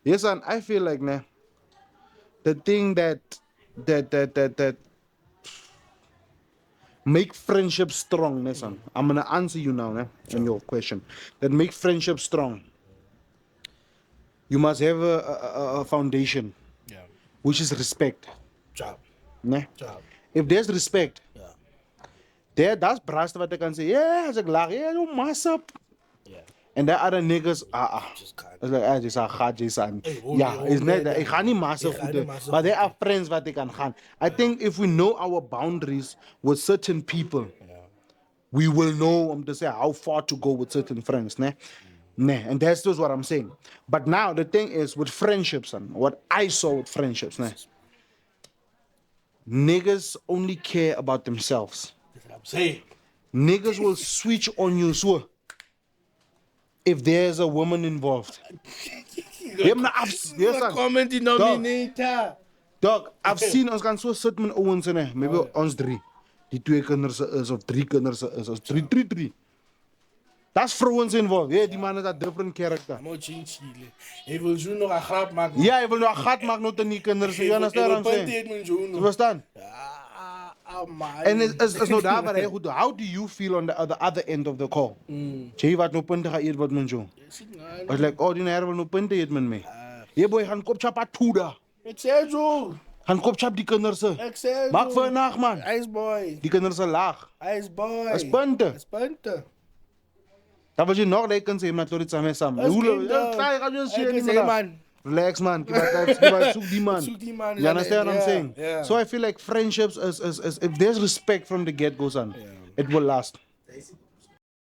Yes, and I feel like nah, the thing that make friendship strong, nah, son. I'm gonna answer you now, nah, on your question. That make friendship strong. You must have a foundation, Yeah. which is respect. Job. Nah. Job. If there's respect, Yeah. that's brast what they can say, yeah, as a lag, yeah, you mess up. Yeah. And the other niggas, Just can't. it's like, just a gadgets and Hey, yeah, it's not that. Ik down. ga niet massa Ik ga niet goed, massa but they goed are doen. friends what they can gaan. I think if we know our boundaries with certain people, we will know to say how far to go with certain friends, ne? Ne, and that's just what I'm saying. But now the thing is with friendships and what I saw with friendships, ne? Niggas only care about themselves. That's what I'm saying. Niggas will switch on you so if there's a woman involved. Hem na af- yes, son. Common denominator. Dog, I've seen ons gaan so sit met ouens in, maybe ons drie. Die twee kinders is of drie kinders is, of drie. That's vrouwens involved. Yeah, die man is a different character. I'm chile. Hij wil zo nog een grap maken. Ja, hij wil nog een gat maken met die kinders. You understand what I'm saying? You understand? And it's no daar waar hij goed. How do you feel on the other end of the call? Jay, wat no punten ga eet wat men zo? It's like ordinaire wil no punten eet men mee. Yeah boy, gaan kop chapa toeda. Ik zei zo. Gaan kop chap die kinders. Ik zei zo. Maak voor een nacht man. Iceboy. Die kinders zijn laag. Iceboy. Dat is punten. Dat is punten. Dat was je nog lekker zeggen met Lorit samen samen. Hoe ga je zien man? Relax man. Zoek die man. You understand what I'm saying? Yeah. So I feel like friendships is if there's respect from the get goes on, it will last.